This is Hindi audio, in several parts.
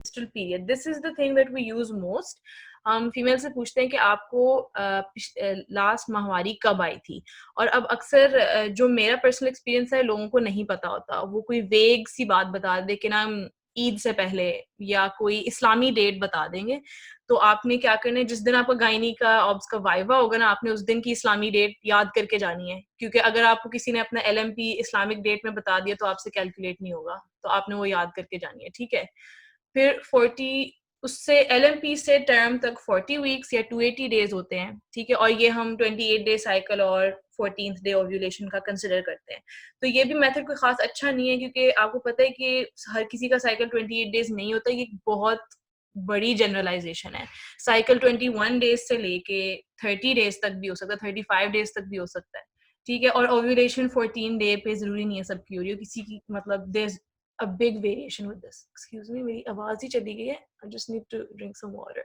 menstrual period. This is the thing that we use most. हम फीमेल से पूछते हैं कि आपको लास्ट माहवारी कब आई थी, और अब अक्सर जो मेरा पर्सनल एक्सपीरियंस है, लोगों को नहीं पता होता, वो कोई वेग सी बात बता दे कि ना ईद से पहले, या कोई इस्लामी डेट बता देंगे। तो आपने क्या करना है, जिस दिन आपका गायनी का ऑब्स का वाइवा होगा ना, आपने उस दिन की इस्लामी डेट याद करके जानी है, क्योंकि अगर आपको किसी ने अपना LMP इस्लामिक डेट में बता दिया तो आपसे कैलकुलेट नहीं होगा, तो आपने वो याद करके जानी है, ठीक है। फिर 40 उससे LMP से टर्म तक 40 वीक्स या 280 डेज होते हैं, ठीक है, और ये हम 28 डे साइकिल और 14th डे ओव्यूलेशन का कंसिडर करते हैं। तो ये भी मेथड कोई खास अच्छा नहीं है, क्योंकि आपको पता है कि हर किसी का साइकिल 28 डेज नहीं होता, ये बहुत बड़ी जनरलाइजेशन है। साइकिल 21 डेज से लेके 30 डेज तक भी हो सकता है, 35 डेज तक भी हो सकता है, ठीक है। और ओव्यूलेशन 14 डे पे जरूरी नहीं है सबकी हो रही हो, किसी की मतलब there a big variation with this. Excuse me, मेरी आवाज ही चली गई है. I just need to drink some water.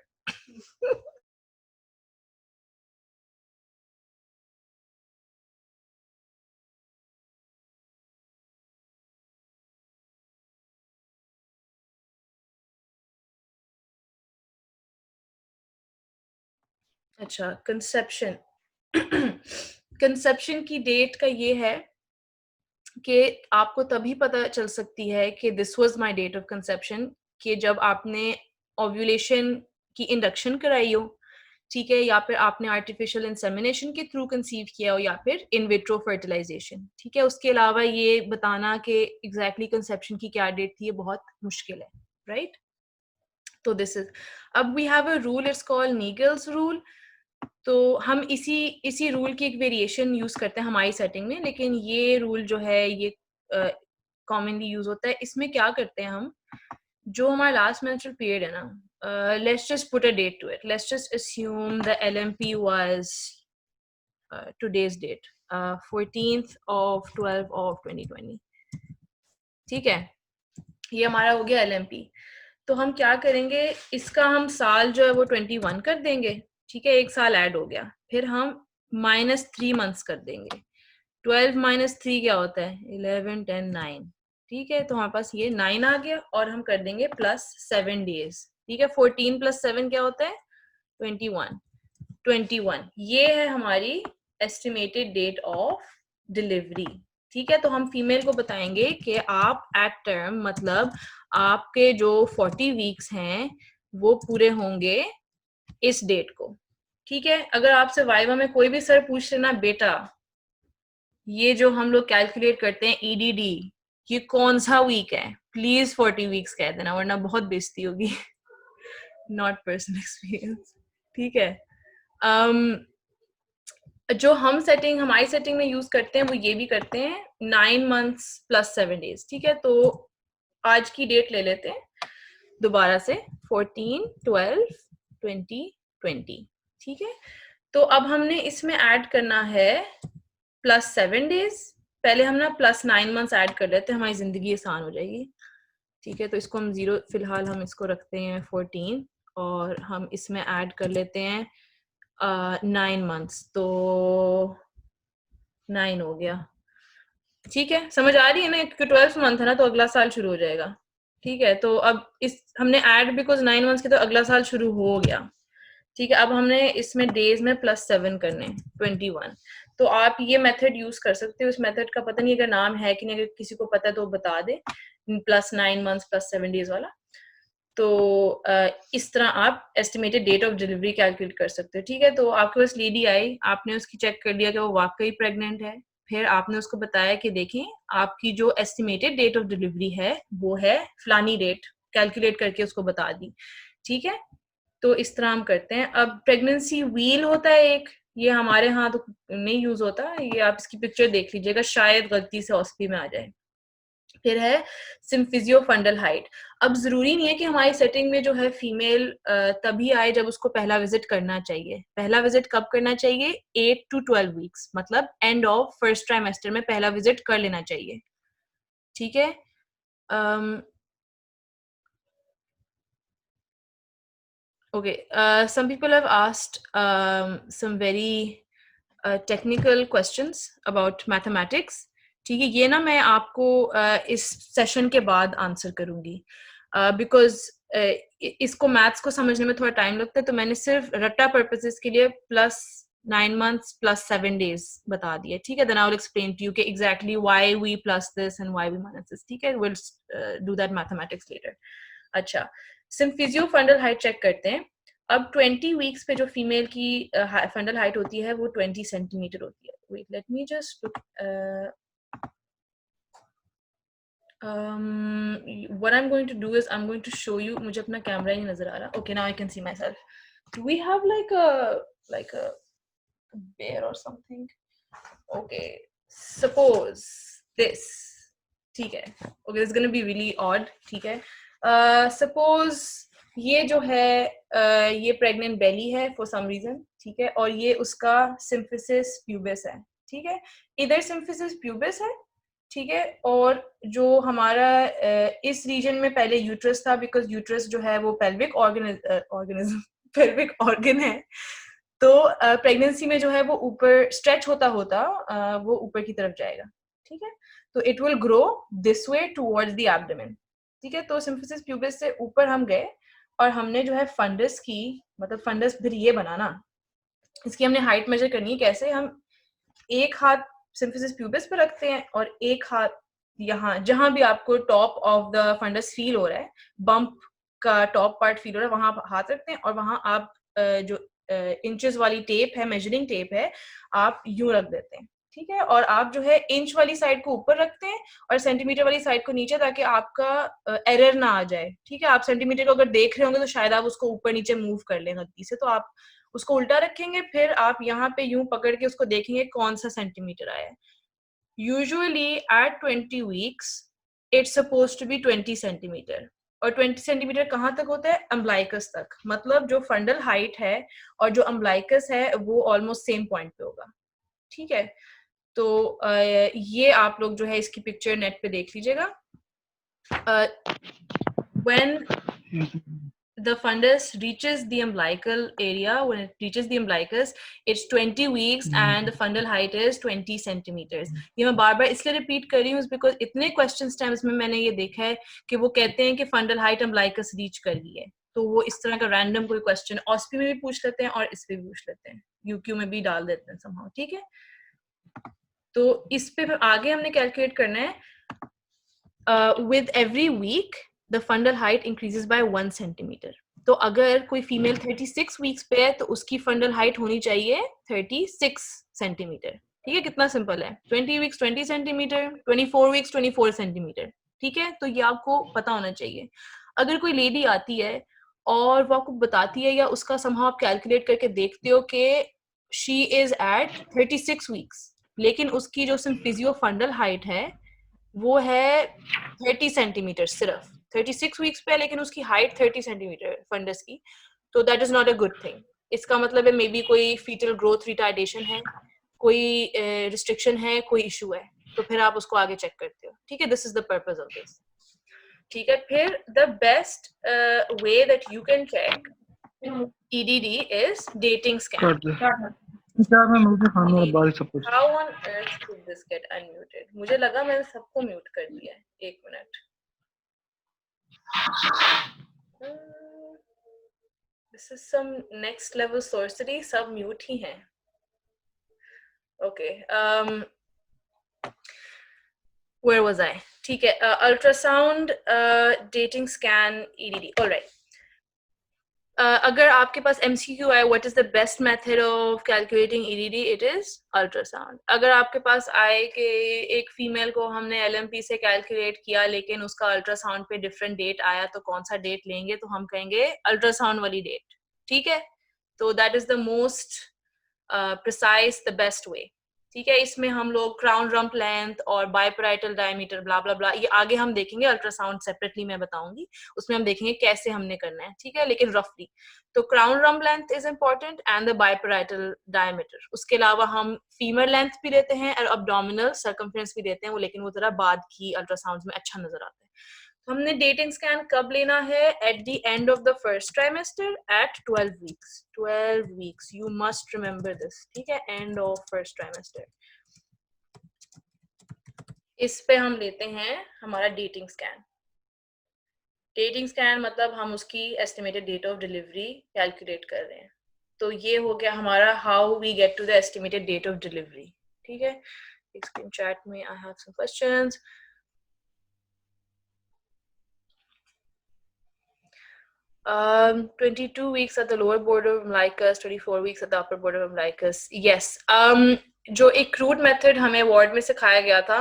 अच्छा, कंसेप्शन कंसेप्शन की डेट का ये है कि आपको तभी पता चल सकती है कि this was my date of conception, कि जब आपने ओव्यूलेशन की इंडक्शन कराई हो, ठीक है, या फिर आपने आर्टिफिशियल इंसेमिनेशन के थ्रू कंसीव किया हो, या फिर इन विट्रो फर्टिलाइजेशन, ठीक है। उसके अलावा ये बताना कि एग्जैक्टली कंसेप्शन की क्या डेट थी, ये बहुत मुश्किल है, राइट। तो दिस इज, अब we have a rule, it's called Naegele's rule. तो हम इसी रूल की एक वेरिएशन यूज करते हैं हमारी सेटिंग में, लेकिन ये रूल जो है ये कॉमनली यूज होता है। इसमें क्या करते हैं हम, जो हमारा लास्ट मेंस्ट्रुअल पीरियड है ना, let's just put a date to it, let's just assume the LMP was today's date, 14th of 12 of 2020, ठीक है। ये हमारा हो गया LMP। तो हम क्या करेंगे, इसका हम साल जो है वो 21 कर देंगे, ठीक है, एक साल ऐड हो गया। फिर हम -3 मंथ्स कर देंगे। 12 - 3 क्या होता है, 11 10 9, ठीक है। तो हमारे पास ये 9 आ गया, और हम कर देंगे +7 डेज, ठीक है। 14 + 7 क्या होता है, 21। 21 ये है हमारी एस्टिमेटेड डेट ऑफ डिलीवरी, ठीक है। तो हम फीमेल को बताएंगे कि आप एट टर्म, मतलब आपके जो 40 वीक्स हैं वो पूरे होंगे इस डेट को, ठीक है। अगर आपसे वाइवा में कोई भी सर पूछ लेना, बेटा ये जो हम लोग कैलकुलेट करते हैं EDD, ये कौन सा वीक है, प्लीज 40 वीक्स कह देना, वरना बहुत बेइज्जती होगी। नॉट पर्सनल एक्सपीरियंस, ठीक है। जो हम सेटिंग हमारी सेटिंग में यूज करते हैं वो ये भी करते हैं, 9 मंथ्स +7 डेज, ठीक है। तो आज की डेट ले लेते हैं दोबारा से, 14 12 2020, ठीक है। तो अब हमने इसमें ऐड करना है +7 डेज। पहले हम ना +9 मंथ्स ऐड कर लेते हैं, हमारी जिंदगी आसान हो जाएगी, ठीक है। तो इसको हम 0 फिलहाल हम इसको रखते हैं 14, और हम इसमें ऐड कर लेते हैं 9 मंथ्स, तो 9 हो गया, ठीक है। समझ आ रही है ना, क्योंकि 12th मंथ है ना, तो अगला साल शुरू हो जाएगा, ठीक है। तो अब इस हमने ऐड बिकॉज 9 मंथ्स के, तो अगला साल शुरू हो गया, ठीक है। अब हमने इसमें डेज में +7 करने, 21। तो आप ये मेथड यूज कर सकते हो। इस मेथड का पता नहीं अगर नाम है कि नहीं, अगर किसी को पता है तो बता दे, +9 मंथ्स +7 डेज वाला। तो इस तरह आप estimated date of delivery calculate कर सकते हो, ठीक है। तो आपके पास लेडी आई, आपने उसकी चेक कर लिया कि वो वाकई प्रेग्नेंट है, फिर आपने उसको बताया कि देखें आपकी जो एस्टिमेटेड डेट ऑफ डिलीवरी है वो है फलानी डेट, कैलकुलेट करके उसको बता दी, ठीक है। तो इस तरह हम करते हैं। अब प्रेगनेंसी व्हील होता है एक, ये हमारे यहाँ तो नहीं यूज होता, ये आप इसकी पिक्चर देख लीजिएगा, शायद गलती से ऑस्पी में आ जाए। फिर है सिम्फिजियो फंडल हाइट। अब जरूरी नहीं है कि हमारी सेटिंग में जो है फीमेल तभी आए जब उसको पहला विजिट करना चाहिए। पहला विजिट कब करना चाहिए, 8 to 12 वीक्स, मतलब एंड ऑफ फर्स्ट ट्राइमेस्टर में पहला विजिट कर लेना चाहिए, ठीक है। Okay, some people have asked some very technical questions about mathematics. ठीक है, ये ना मैं आपको इस सेशन के बाद आंसर करूंगी, बिकॉज इसको मैथ्स को समझने में थोड़ा टाइम लगता है, तो मैंने सिर्फ रट्टा पर्पसेस के लिए +9 months +7 days बता दिए, ठीक है? Then I will explain to you कि exactly why we plus this and why we minus this, ठीक है? Will do that mathematics later. अच्छा, सिम्फिजियो फंडल हाइट चेक करते हैं. अब 20 वीक्स पे जो फीमेल की फंडल हाइट होती है वो 20 सेंटीमीटर होती है. Wait, let me just look. What I'm going to do is I'm going to show you. मुझे अपना कैमरा ही नजर आ रहा. Okay, now I can see myself. Do we have like a bear or something? Okay, suppose this. ठीक है. Okay, this is gonna be really odd. ठीक है. Suppose ये जो है ये pregnant belly है for some reason. ठीक है. और ये उसका symphysis pubis है. ठीक है. इधर symphysis pubis है. ठीक है. और जो हमारा इस रीजन में पहले यूट्रस था, बिकॉज यूट्रस जो है वो पेल्विक ऑर्गेनिज्म पेल्विक ऑर्गन है. तो प्रेगनेंसी में जो है वो ऊपर स्ट्रेच होता होता वो ऊपर की तरफ जाएगा. ठीक है. तो it will grow this way towards the abdomen. ठीक है. तो सिम्फिसिस प्यूबिस से ऊपर हम गए और हमने जो है फंडस की, मतलब फंडस फिर ये बनाना, इसकी हमने हाइट मेजर करनी है. कैसे? हम एक हाथ सिम्फिसिस प्यूबिस पे रखते हैं और एक हाथ यहाँ जहां भी आपको top of the fundus feel हो रहा है, बम्प का टॉप पार्ट फील हो रहा है, वहां हाथ रखते हैं और वहां आप जो इंचेस वाली टेप है, मेजरिंग टेप है, आप यूं रख देते हैं. ठीक है. और आप जो है इंच वाली साइड को ऊपर रखते हैं और सेंटीमीटर वाली साइड को नीचे, ताकि आपका एरर ना आ जाए. ठीक है. आप सेंटीमीटर को अगर देख रहे होंगे तो शायद आप उसको ऊपर नीचे मूव कर लें गलती से, तो आप उसको उल्टा रखेंगे, फिर आप यहाँ पे यूं पकड़ के उसको देखेंगे कौन सा सेंटीमीटर आया है. Usually at 20 weeks it's suppose to be 20 centimetre. और 20 सेंटीमीटर कहाँ तक होता है? अम्बलाइकस तक. मतलब जो फंडल हाइट है और जो अम्बलाइकस है वो ऑलमोस्ट सेम पॉइंट पे होगा. ठीक है. तो ये आप लोग जो है इसकी पिक्चर नेट पे देख लीजिएगा. When the fundus reaches the umbilical area, when it reaches the umbilicus, it's 20 weeks and the fundal height is 20 centimeters. ये मैं बार बार इसलिए रिपीट कर रही हूँ बिकॉज इतने क्वेश्चन टाइम्स में मैंने ये देखा है कि वो कहते हैं कि फंडल हाइट अम्बलाइकस रीच कर गई है. तो वो इस तरह का रैंडम कोई क्वेश्चन ऑस्पी में भी पूछ लेते हैं और इस पे भी पूछ लेते हैं, यूक्यू में भी डाल देते हैं somehow. ठीक है. तो इस पे आगे हमने कैलकुलेट करना है. With every week the fundal height increases by 1 centimeter. तो अगर कोई फीमेल 36 वीक्स पे है तो उसकी फंडल हाइट होनी चाहिए 36 सेंटीमीटर. ठीक है. कितना सिंपल है. 20 वीक्स 20 सेंटीमीटर, 24 वीक्स 24 सेंटीमीटर. ठीक है. तो ये आपको पता होना चाहिए. अगर कोई लेडी आती है और वो आपको बताती है या उसका somehow आप कैलकुलेट करके देखते हो कि शी इज एट 36 वीक्स, लेकिन उसकी जो सिम्फिजियो फंडल हाइट है वो है 30 सेंटीमीटर सिर्फ. 36 वीक्स पे है लेकिन उसकी हाइट 30 सेंटीमीटर फंडस की. तो that is not a good thing. इसका मतलब है मे बी कोई फीटल ग्रोथ रिटार्डेशन है, कोई रिस्ट्रिक्शन है, कोई इशू है. तो फिर आप उसको आगे चेक करते हो. ठीक है. This is the purpose of this. ठीक है. फिर the best way that you can check EDD is dating scan. How on earth could this get unmuted? मुझे लगा मैंने सबको म्यूट कर दिया है. एक minute. This is some next level sorcery. सब म्यूट ही हैं. Okay. Where was I? ठीक है. Ultrasound, dating scan, EDD. All right. अगर आपके पास MCQ आए, what is the best method of calculating EDD? It is ultrasound. अगर आपके पास आए कि एक फीमेल को हमने LMP से कैलकुलेट किया लेकिन उसका अल्ट्रासाउंड पे डिफरेंट डेट आया, तो कौन सा डेट लेंगे? तो हम कहेंगे अल्ट्रासाउंड वाली डेट. ठीक है. तो that is the most precise, the best वे. ठीक है. इसमें हम लोग क्राउन रम्प लेंथ और बायपैराइटल डायमीटर ब्ला ब्ला ब्ला ये आगे हम देखेंगे. अल्ट्रासाउंड सेपरेटली मैं बताऊंगी, उसमें हम देखेंगे कैसे हमने करना है. ठीक है. लेकिन रफली तो crown rump length is important and the biparietal diameter. उसके अलावा हम फीमर लेंथ भी लेते हैं और अब्डोमिनल सर्कमफ्रेंस भी लेते हैं, वो लेकिन वो जरा बाद की अल्ट्रासाउंड में अच्छा नजर आता है. हमने डेटिंग स्कैन कब लेना है? At the end of the first trimester at 12 weeks. 12 weeks, you must remember this. ठीक है. End of first trimester. इस पे हम लेते हैं हमारा डेटिंग स्कैन. डेटिंग स्कैन मतलब हम उसकी estimated date of delivery calculate कर रहे हैं। तो ये हो गया हमारा how we get to the estimated date of delivery. ठीक है, एक स्क्रीन चैट में I have some questions. 22 weeks at the lower border of umbilicus, 24 weeks at the upper border of umbilicus. Yes. जो एक crude method हमें ward में सिखाया गया था,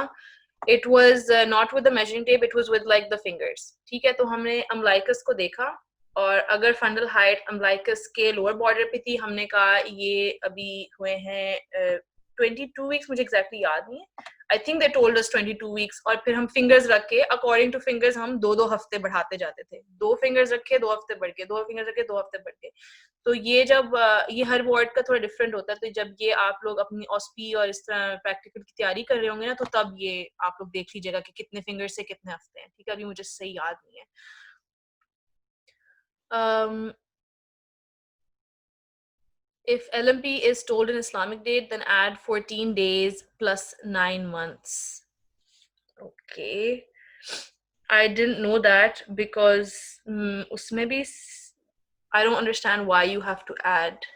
it was not with the measuring tape, it was with like the fingers. ठीक है, तो हमने umbilicus को देखा और अगर फंडल हाइट umbilicus के लोअर बॉर्डर पे थी, हमने कहा ये अभी हुए हैं 22 वीक्स, मुझे एग्जैक्टली याद नहीं है, I think they told us 22 weeks, और फिर हम फिंगर्स रख के अकॉर्डिंग टू फिंगर्स हम 2-2 हफ्ते बढ़ाते जाते थे, 2 फिंगर्स रखे 2 हफ्ते बढ़ के, 2 फिंगर्स रखे 2 हफ्ते बढ़ के। तो ये जब ये हर वार्ड का थोड़ा डिफरेंट होता है, तो जब ये आप लोग अपनी ऑस्पी और इस तरह प्रैक्टिकल की तैयारी कर रहे होंगे ना, तो तब ये आप लोग देख लीजिएगा कि कितने फिंगर्स से कितने हफ्ते हैं। ठीक है, अभी मुझे सही याद नहीं है। If LMP is told in Islamic date, then add 14 days plus 9 months. Okay. I didn't know that because usme bhi I don't understand why you have to add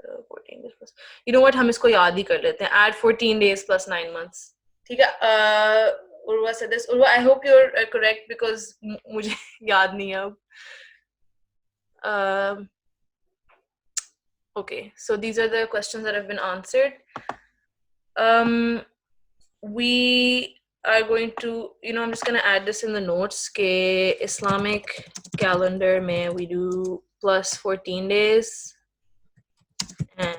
14 days plus. You know what? हम इसको याद ही कर लेते हैं. Add 14 days plus 9 months. ठीक है. Urwa said this. Urwa, I hope you're correct because मुझे याद नहीं है अब. Okay, so these are the questions that have been answered. We are going to, I'm just going to add this in the notes. Ke Islamic calendar mein we do plus 14 days and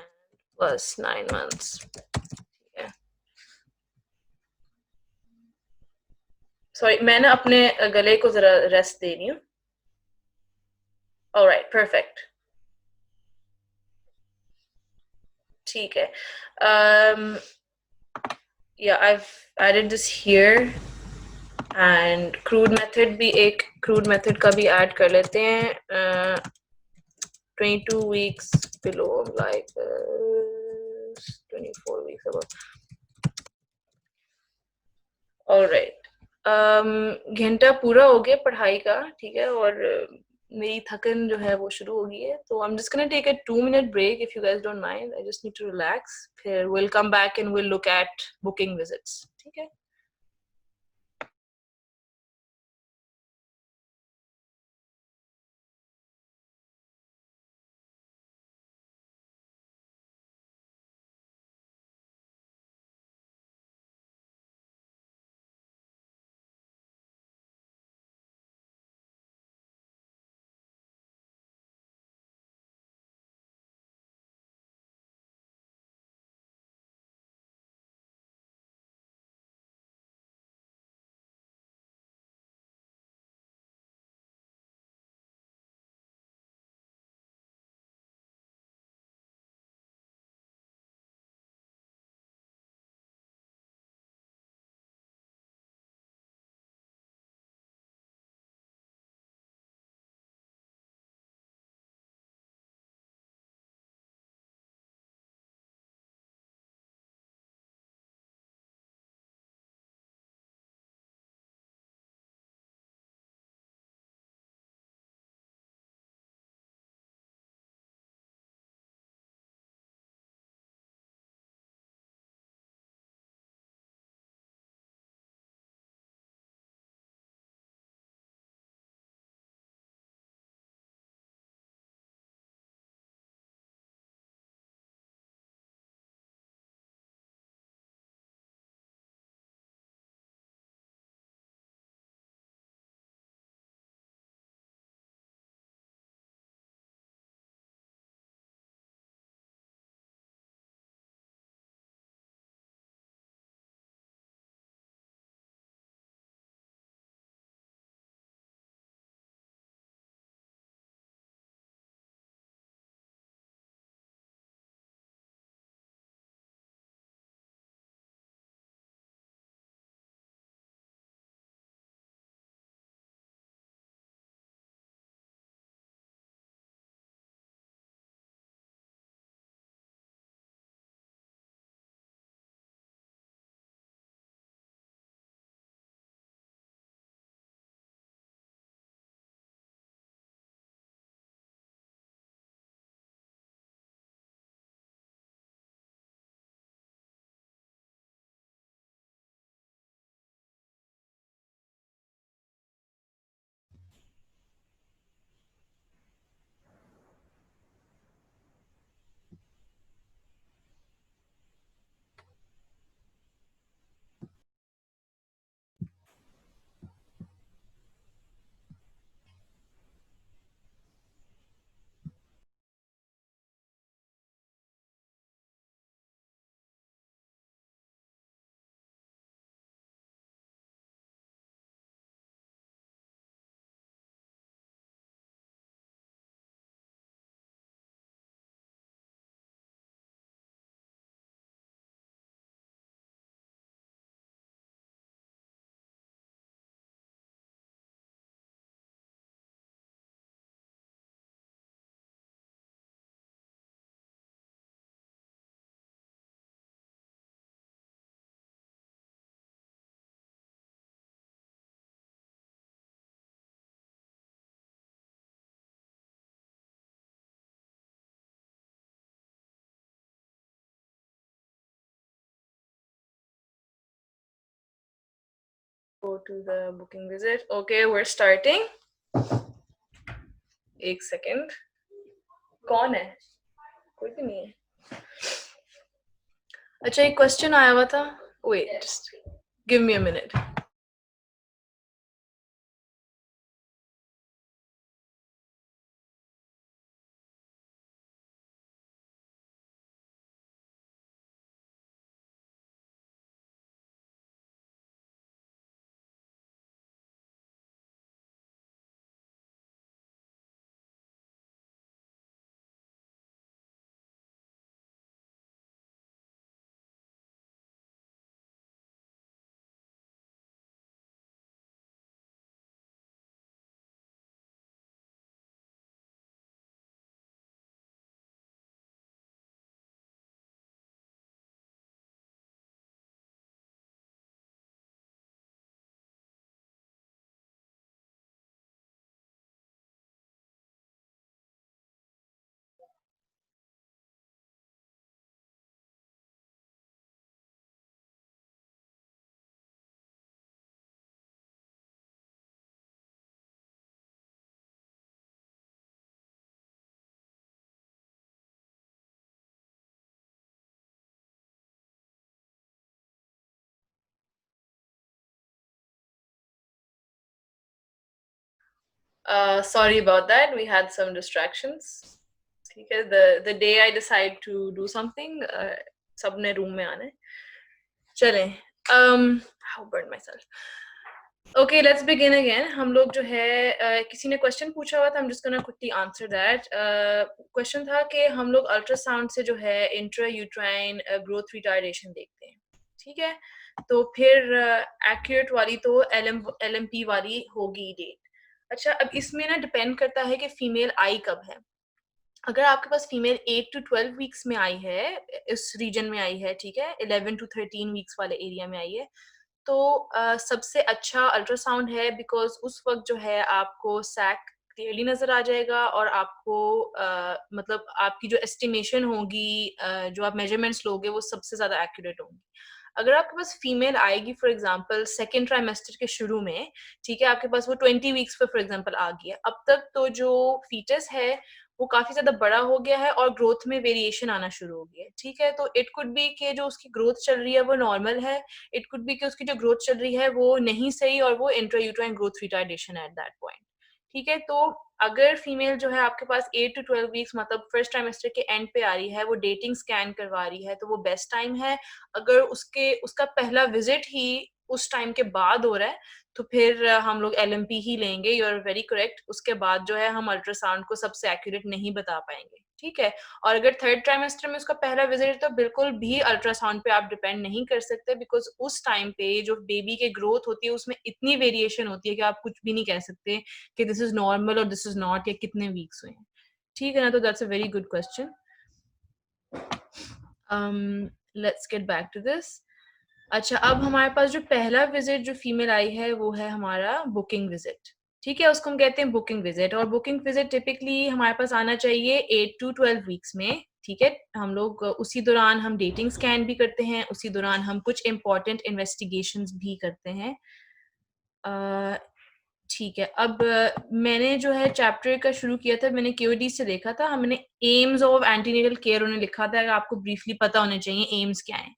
plus 9 months. Yeah. Sorry, मैं ना अपने गले को जरा रेस्ट दे रही हूँ. All right, perfect. ठीक है. Yeah, I've added this here. And crude method भी एक crude method का भी add कर लेते हैं. 22 weeks below, like 24 weeks above. All right. घंटा पूरा हो गया पढ़ाई का, ठीक है, और मेरी थकन जो है वो शुरू हो गई है, तो I'm just gonna take a 2-minute break if you guys don't mind. I just need to relax. फिर we'll come back and we'll look at booking visits. ठीक है. Go to the booking visit. Okay, we're starting. एक सेकेंड. कौन है? कोई भी नहीं है. अच्छा, एक क्वेश्चन आया हुआ था. Wait, just give me a minute. Sorry about that. We had some distractions. ठीक है. The day I decide to do something, सबने रूम में आना है. चलें. How burn myself. Okay, let's begin again. हम लोग जो है किसी ने क्वेश्चन पूछा हुआ था. I'm just gonna quickly answer that. Question था कि हम लोग अल्ट्रासाउंड से जो है इंट्रायूट्राइन ग्रोथ रिटार्डेशन देखते हैं. ठीक है. तो फिर एक्यूरेट वाली तो LMP वाली होगी डेट. अच्छा, अब इसमें ना डिपेंड करता है कि फीमेल आई कब है. अगर आपके पास फीमेल 8 to 12 वीक्स में आई है, इस रीजन में आई है, ठीक है, 11 to 13 वीक्स वाले एरिया में आई है, तो सबसे अच्छा अल्ट्रासाउंड है, बिकॉज उस वक्त जो है आपको सैक क्लियरली नजर आ जाएगा और आपको मतलब आपकी जो एस्टिमेशन होगी, जो आप मेजरमेंट्स लोगे, वो सबसे ज्यादा एक्यूरेट होंगी. अगर आपके पास फीमेल आएगी फॉर एग्जांपल सेकेंड ट्राइमेस्टर के शुरू में, ठीक है, आपके पास वो 20 वीक्स पे फॉर एग्जांपल आ गया, अब तक तो जो फीटस है वो काफी ज्यादा बड़ा हो गया है और ग्रोथ में वेरिएशन आना शुरू हो गया है. ठीक है. तो इट कुड बी कि जो उसकी ग्रोथ चल रही है वो नॉर्मल है. इट कुड बी कि उसकी जो ग्रोथ चल रही है वो नहीं सही और वो इंट्रायूट्राइन ग्रोथ रिटार्डेशन है एट दैट पॉइंट. ठीक है. तो अगर फीमेल जो है आपके पास 8 to 12 वीक्स मतलब फर्स्ट ट्राइमेस्टर के एंड पे आ रही है, वो डेटिंग स्कैन करवा रही है, तो वो बेस्ट टाइम है. अगर उसका पहला विजिट ही उस टाइम के बाद हो रहा है, तो फिर हम लोग LMP ही लेंगे. You are very correct. उसके बाद जो है हम अल्ट्रासाउंड को सबसे एक्यूरेट नहीं बता पाएंगे. ठीक है. और अगर थर्ड ट्राइमेस्टर में उसका पहला विजिट है, तो बिल्कुल भी अल्ट्रासाउंड पे आप डिपेंड नहीं कर सकते, बिकॉज उस टाइम पे जो बेबी के ग्रोथ होती है उसमें इतनी वेरिएशन होती है कि आप कुछ भी नहीं कह सकते कि दिस इज नॉर्मल और दिस इज नॉट, या कितने वीक्स हुए हैं. ठीक है ना. तो that's a very good question. Let's get back to this. अच्छा, अब हमारे पास जो पहला विजिट जो फीमेल आई है वो है हमारा बुकिंग विजिट. ठीक है. उसको हम कहते हैं बुकिंग विजिट. और बुकिंग विजिट टिपिकली हमारे पास आना चाहिए 8 to 12 वीक्स में. ठीक है. हम लोग उसी दौरान हम डेटिंग स्कैन भी करते हैं, उसी दौरान हम कुछ इंपॉर्टेंट इन्वेस्टिगेशंस भी करते हैं. ठीक है. अब मैंने जो है चैप्टर का शुरू किया था, मैंने KOD से देखा था. हमने एम्स ऑफ एंटीनेटल केयर उन्हें लिखा था. आपको ब्रीफली पता होने चाहिए एम्स क्या है.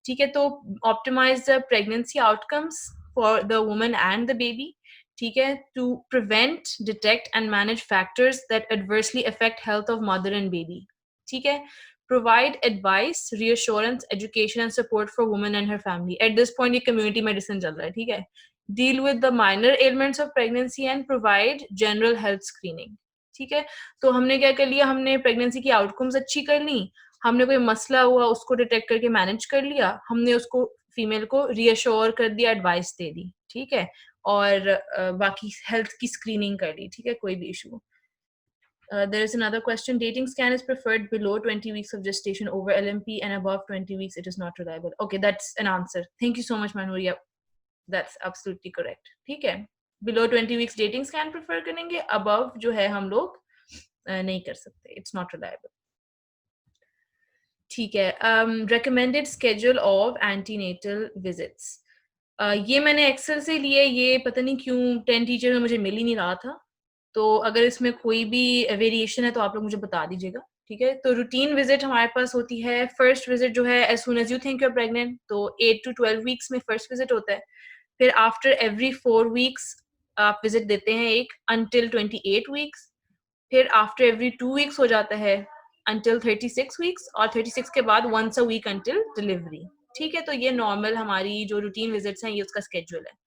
ठीक है. तो optimise the pregnancy outcomes for the woman and the baby. ठीक है. To prevent, detect and manage factors that adversely affect health of mother and baby. ठीक है. Provide advice, reassurance, education and support for women and her family. At this point ये community medicine चल रहा है. ठीक है. Deal with the minor ailments of pregnancy and provide general health screening. ठीक है. तो हमने क्या कर लिया, हमने प्रेगनेंसी की आउटकम्स अच्छी कर ली, हमने कोई मसला हुआ उसको डिटेक्ट करके मैनेज कर लिया, हमने उसको फीमेल को रीअश्योर कर दिया, एडवाइस दे दी. ठीक है. और बाकी हेल्थ की स्क्रीनिंग कर ली. ठीक है. कोई भी issue. There is another question. Dating scan is preferred below 20 weeks of gestation over LMP, and above 20 weeks it is not reliable. Okay, that's an answer. Thank you so much, Manuria. That's absolutely correct. ठीक है. Below 20 weeks dating scan prefer करेंगे, above जो है हम लोग नहीं कर सकते. It's not reliable. ठीक है. Recommended schedule of antenatal visits. ये मैंने एक्सेल से लिए, ये पता नहीं क्यों 10 टीचर में मुझे मिल ही नहीं रहा था। तो अगर इसमें कोई भी वेरिएशन है तो आप लोग मुझे बता दीजिएगा, ठीक है? तो रूटीन विज़िट हमारे पास होती है, फर्स्ट विज़िट जो है as soon as you think you are pregnant, तो 8 टू 12 वीक्स में फर्स्ट विज़िट होता है। फिर आफ्टर एवरी 4 वीक्स आप विज़िट देते हैं एक अंटिल 28 वीक्स। फिर आफ्टर एवरी 2 वीक्स हो जाता है अंटिल 36 वीक्स, और 36 के बाद once a week until delivery, ठीक है? तो ये नॉर्मल हमारी जो रूटीन विज़िट्स हैं, ये उसका शेड्यूल है।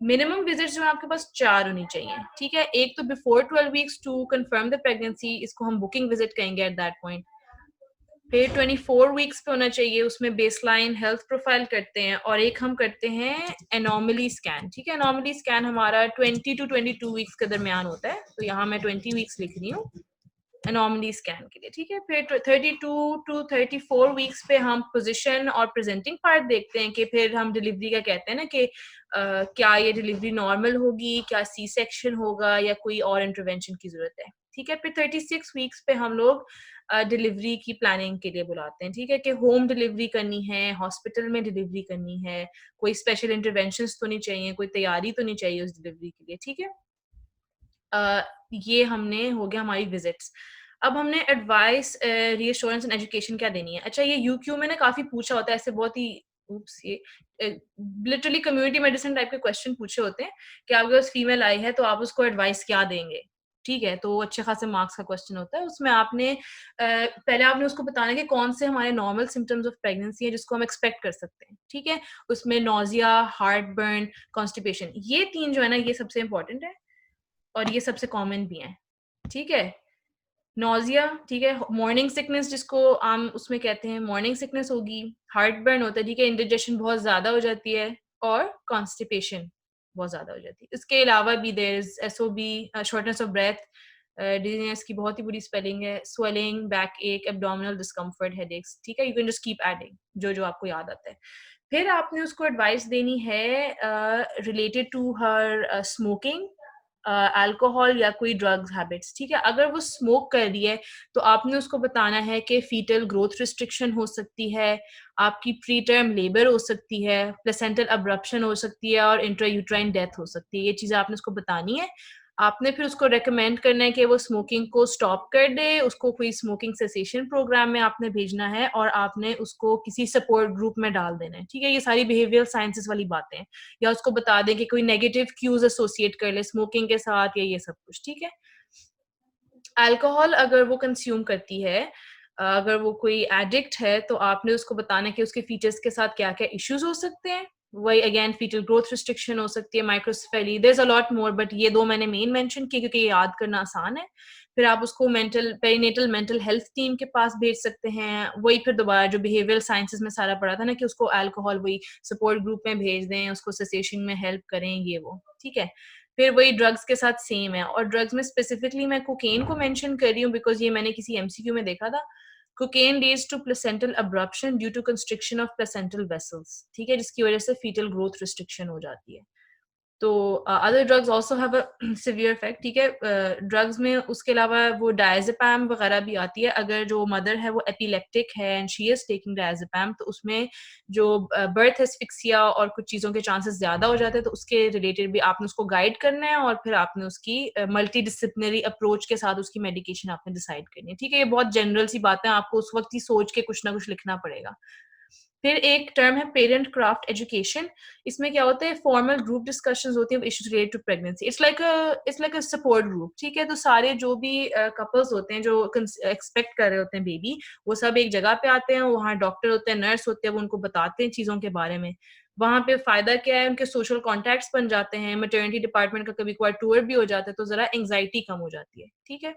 मिनिमम विज़िट्स जो है आपके पास 4 होनी चाहिए, ठीक है? एक तो before 12 weeks to confirm the pregnancy, इसको हम बुकिंग विज़िट कहेंगे एट दैट पॉइंट। फिर 24 वीक्स पे होना चाहिए, उसमें बेसलाइन हेल्थ प्रोफाइल करते हैं, और एक हम करते हैं एनॉमली स्कैन, ठीक है? एनॉमली स्कैन हमारा 20 टू 22 वीक्स के दरमियान होता है, तो यहाँ मैं 20 वीक्स लिख रही हूँ एनॉमली स्कैन के लिए, ठीक है? फिर 32 टू 34 वीक्स पे हम पोजीशन और प्रेजेंटिंग पार्ट देखते हैं कि फिर हम डिलीवरी का कहते हैं ना कि क्या ये डिलीवरी नॉर्मल होगी, क्या सी सेक्शन होगा, या कोई और इंटरवेंशन की ज़रूरत है, ठीक है? फिर 36 वीक्स पे हम लोग डिलीवरी की प्लानिंग के लिए बुलाते हैं, ठीक है? कि होम डिलीवरी करनी है, हॉस्पिटल में डिलीवरी करनी है, कोई स्पेशल इंटरवेंशंस तो नहीं चाहिए, कोई तैयारी तो नहीं चाहिए उस डिलीवरी के लिए, ठीक है? अ, ये हमने हो गया हमारी विजिट्स। अब हमने एडवाइस, रीअश्योरेंस एंड एजुकेशन क्या देनी है? अच्छा, ये यूक्यू में ना काफ़ी पूछा होता है ऐसे बहुत ही ऊप्स ये लिटरली कम्युनिटी मेडिसिन टाइप के क्वेश्चन पूछे होते हैं कि आपके पास फीमेल आई है तो आप उसको एडवाइस क्या देंगे? ठीक है, तो अच्छे खासे मार्क्स का क्वेश्चन होता है। उसमें आपने पहले आपने उसको बताना है कि कौन से हमारे नॉर्मल सिम्पटम्स ऑफ प्रेगनेंसी है जिसको हम एक्सपेक्ट कर सकते हैं, ठीक है? उसमें नॉज़िया, हार्ट बर्न, कॉन्स्टिपेशन, ये 3 जो है ना ये सबसे इम्पोर्टेंट है। और ये सबसे कॉमन भी हैं, ठीक है? नॉज़िया, ठीक है? मॉर्निंग सिकनेस जिसको आम उसमें कहते हैं, मॉर्निंग सिकनेस होगी, हार्ट बर्न होता है, ठीक है? इंडिजेशन बहुत ज़्यादा हो जाती है, और कॉन्स्टिपेशन बहुत ज़्यादा हो जाती है। इसके अलावा भी there is SOB, shortness of breath, dizziness की बहुत ही बुरी स्पेलिंग है, swelling, back ache, abdominal discomfort, headaches, ठीक है? You can just keep adding जो-जो आपको याद आता है। फिर आपने उसको एडवाइस देनी है related to her smoking, alcohol या कोई ड्रग्स हैबिट्स, ठीक है? अगर वो स्मोक कर रही है, तो आपने उसको बताना है कि फीटल ग्रोथ रिस्ट्रिक्शन हो सकती है, आपकी प्री टर्म लेबर हो सकती है, प्लेसेंटल अब्रप्शन हो सकती है, और इंट्रायूट्राइन डेथ हो सकती है। ये चीज़ें आपने उसको बतानी है। आपने फिर उसको रिकमेंड करना है कि वो स्मोकिंग को स्टॉप कर दे, उसको कोई स्मोकिंग सेसेशन प्रोग्राम में आपने भेजना है, और आपने उसको किसी सपोर्ट ग्रुप में डाल देना है, ठीक है? ये सारी बिहेवियरल साइंसेज़ वाली बातें हैं। या उसको बता दें कि कोई नेगेटिव क्यूज़ एसोसिएट कर ले स्मोकिंग के साथ, या ये सब कुछ, ठीक है? अल्कोहल अगर वो कंज़्यूम करती है, अगर वो कोई एडिक्ट है, तो आपने उसको बताना है कि उसके फीचर्स के साथ क्या-क्या इश्यूज़ हो सकते हैं। वही अगेन फीटल ग्रोथ रिस्ट्रिक्शन हो सकती है, microcephaly, there is a lot more, but ये 2 मैंने मेन मेंशन किए क्योंकि ये याद करना आसान है। फिर आप उसको पेरीनेटल मेंटल हेल्थ टीम के पास भेज सकते हैं। वही फिर दोबारा जो बिहेवियरल साइंसेज़ में सारा पढ़ा था ना कि उसको अल्कोहल वही सपोर्ट ग्रुप में भेज दें, उसको सेसेशन में हेल्प करें, ये वो, ठीक है? फिर वही ड्रग्स के साथ सेम है, और ड्रग्स में स्पेसिफिकली मैं कोकेन को मेंशन कर रही हूँ बिकॉज़ ये मैंने किसी एमसीक्यू में देखा था। Cocaine leads to placental abruption due to constriction of placental vessels, ठीक है? जिसकी वजह से फीटल ग्रोथ रिस्ट्रिक्शन हो जाती है। तो other drugs also have a severe effect, ठीक है? ड्रग्स में उसके अलावा वो डायज़ेपैम वगैरह भी आती है। अगर जो मदर है वो एपिलेप्टिक है एंड शी इज़ टेकिंग डायज़ेपैम, तो उसमें जो बर्थ एस्फिक्सिया और कुछ चीज़ों के चांसेस ज़्यादा हो जाते हैं, तो उसके रिलेटेड भी आपने उसको गाइड करना है, और फिर आपने उसकी मल्टी डिसिप्लिनरी अप्रोच के साथ उसकी मेडिकेशन आपने डिसाइड करनी है, ठीक है? ये बहुत जनरल सी बातें, आपको उस वक़्त ही सोच के कुछ ना कुछ लिखना पड़ेगा। फिर एक टर्म है पेरेंट क्राफ्ट एजुकेशन। इसमें क्या होता है, फॉर्मल ग्रुप डिस्कशंस होती हैं issues related to pregnancy. It's like a support group, ठीक है? तो सारे जो भी कपल्स होते हैं जो एक्सपेक्ट कर रहे होते हैं बेबी, वो सब एक जगह पे आते हैं, वहाँ डॉक्टर होते हैं, नर्स होते हैं, वो उनको बताते हैं चीज़ों के बारे में। वहाँ पे फ़ायदा क्या है, उनके सोशल कॉन्टैक्ट्स बन जाते हैं, मैटरनिटी डिपार्टमेंट का कभी-कभार टूर भी हो जाता है, तो ज़रा एंग्ज़ायटी कम हो जाती है, ठीक है?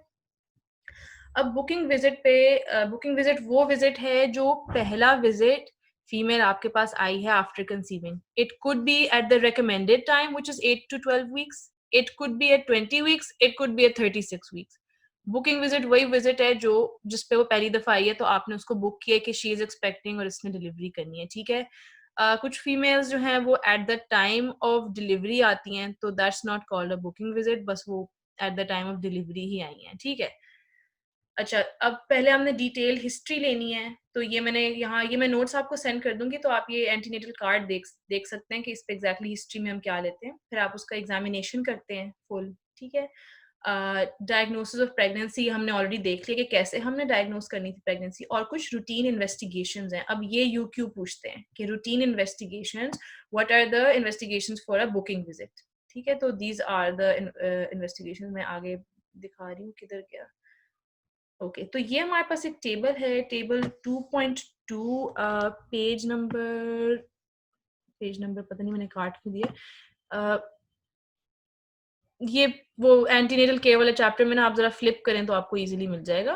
अब बुकिंग विज़िट वो विज़िट है जो पहला विज़िट फीमेल आपके पास आई है after conceiving. It could be at the recommended time which is 8 to 12 weeks, it could be at 20 weeks, it could be at 36 weeks. Booking visit वही विज़िट है जो जिस पे वो पहली दफ़ा आई है, तो आपने उसको बुक किया है कि शी इज़ एक्सपेक्टिंग और इसने डिलीवरी करनी है, ठीक है? कुछ फीमेल्स जो हैं वो at the time of delivery आती हैं, तो that's not called a booking visit, बस वो at the time of delivery ही आई हैं, ठीक है? अच्छा, अब पहले हमने डिटेल हिस्ट्री लेनी है, तो ये मैं नोट्स आपको सेंड कर दूँगी, तो आप ये एंटीनेटल कार्ड देख सकते हैं कि इस पे एग्ज़ैक्टली हिस्ट्री में हम क्या लेते हैं। फिर आप उसका एग्ज़ामिनेशन करते हैं फुल, ठीक है? डायग्नोसिस ऑफ प्रेगनेंसी हमने ऑलरेडी देख लिया कि कैसे हमने डायग्नोस करनी थी प्रेगनेंसी, और कुछ रूटीन इन्वेस्टिगेशंस हैं। अब ये यूक्यू पूछते हैं कि routine investigations, what are the investigations for a booking visit, ठीक है? तो दीज़ आर द इन्वेस्टिगेशंस। मैं आगे दिखा रही हूँ, किधर गया? ओके, तो ये हमारे पास एक टेबल है, टेबल 2.2, पेज नंबर पता नहीं मैंने काट क्यों दिया। अ, ये वो एंटीनेटल केयर वाला चैप्टर में ना, आप ज़रा फ्लिप करें तो आपको ईज़िली मिल जाएगा।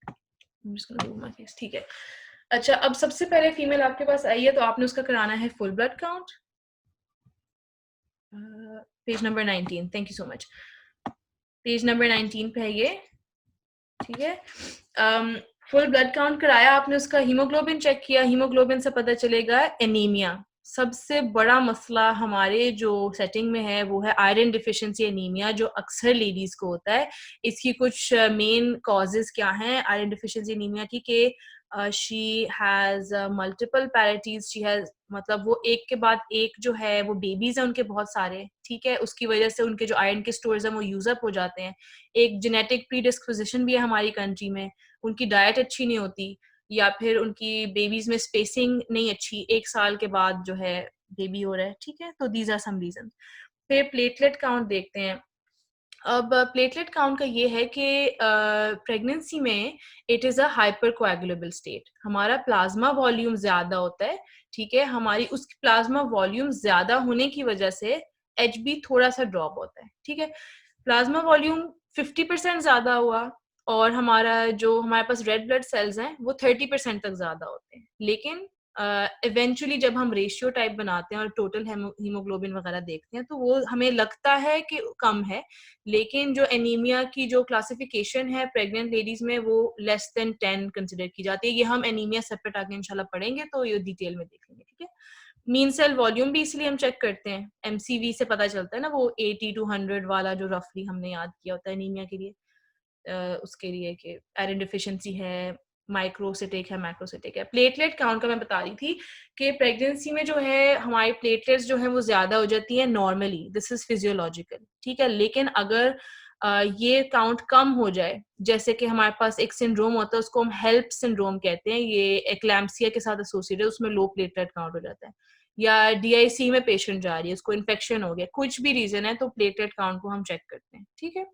I'm just gonna move my face, ठीक है। अच्छा, अब सबसे पहले फीमेल आपके पास आई है, तो आपने उसका कराना है full blood count. Page number 19, thank you so much. Page number 19 पे है ये, ठीक है। फुल ब्लड काउंट कराया आपने, उसका हीमोग्लोबिन चेक किया, हीमोग्लोबिन से पता चलेगा एनीमिया। सबसे बड़ा मसला हमारे जो सेटिंग में है वो है आयरन डिफिशिएंसी एनीमिया, जो अक्सर लेडीज को होता है। इसकी कुछ मेन कॉजेज क्या हैं आयरन डिफिशिएंसी एनीमिया की, कि she has multiple parities, she has, मतलब वो एक के बाद एक जो है वो बेबीज हैं उनके बहुत सारे, ठीक है। उसकी वजह से उनके जो आयरन के स्टोर्स हैं वो यूज अप हो जाते हैं। एक जेनेटिक प्रीडिस्पोजिशन भी है हमारी कंट्री में, उनकी डाइट अच्छी नहीं होती, या फिर उनकी बेबीज में स्पेसिंग नहीं अच्छी, 1 साल के बाद जो है बेबी हो रहा है, ठीक है। तो दीज आर सम रीजन। फिर प्लेटलेट काउंट देखते हैं। अब प्लेटलेट काउंट का ये है कि प्रेगनेंसी में it is a hyper coagulable state, हमारा प्लाज्मा वॉल्यूम ज़्यादा होता है, ठीक है। हमारी उस प्लाज्मा वॉल्यूम ज़्यादा होने की वजह से एचबी थोड़ा सा ड्रॉप होता है, ठीक है। प्लाज्मा वॉल्यूम 50% ज़्यादा हुआ, और हमारे पास रेड ब्लड सेल्स हैं वो 30% तक ज़्यादा होते हैं। लेकिन इवेंचुअली जब हम रेशियो टाइप बनाते हैं और टोटल हीमोग्लोबिन वगैरह देखते हैं, तो वो हमें लगता है कि कम है, लेकिन जो एनीमिया की जो क्लासिफिकेशन है प्रेग्नेंट लेडीज में, वो लेस देन 10 कंसिडर की जाती है। ये हम एनीमिया सेपरेट आगे इंशाल्लाह पढ़ेंगे, तो ये डिटेल में देख लेंगे, ठीक है। मीन सेल वॉल्यूम भी इसलिए हम चेक करते हैं, एमसीवी से पता चलता है ना, वो 80 to 100 वाला जो रफली हमने याद किया होता है एनीमिया के लिए, उसके लिए कि आयरन डिफिशिएंसी है, माइक्रोसिटिक है, मैक्रोसिटिक है। प्लेटलेट काउंट का मैं बता रही थी कि प्रेगनेंसी में जो है हमारी प्लेटलेट्स जो है वो ज्यादा हो जाती है नॉर्मली, दिस इज फिजियोलॉजिकल, ठीक है। लेकिन अगर ये काउंट कम हो जाए, जैसे कि हमारे पास एक सिंड्रोम होता है, उसको हम हेल्प सिंड्रोम कहते हैं, ये एक्लैम्पसिया के साथ एसोसिएटेड है, उसमें लो प्लेटलेट काउंट हो जाता है। या डीआईसी में पेशेंट जा रही है, उसको इन्फेक्शन हो गया, कुछ भी रीजन है, तो प्लेटलेट काउंट को हम चेक करते हैं, ठीक है।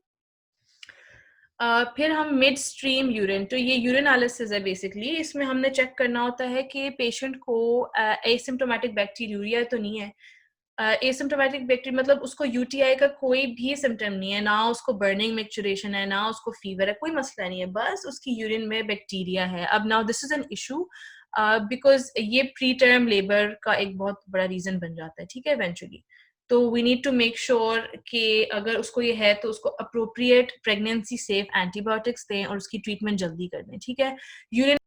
फिर हम मिड स्ट्रीम यूरिन, तो ये यूरिन एनालिसिस है बेसिकली। इसमें हमने चेक करना होता है कि पेशेंट को एसिम्प्टोमेटिक बैक्टीरिया तो नहीं है। एसिम्प्टोमेटिक बैक्टीरिया मतलब उसको यूटीआई का कोई भी सिम्टम नहीं है, ना उसको बर्निंग मैक्चुरेशन है, ना उसको फीवर है, कोई मसला नहीं है, बस उसकी यूरिन में बैक्टीरिया है। अब now this is an issue, because ये प्री टर्म लेबर का एक बहुत बड़ा रीजन बन जाता है, ठीक है, इवेंचुअली। तो we need to make sure कि अगर उसको ये है तो उसको अप्रोप्रिएट प्रेगनेंसी सेफ एंटीबायोटिक्स दें और उसकी ट्रीटमेंट जल्दी कर दें, ठीक है। यूरिन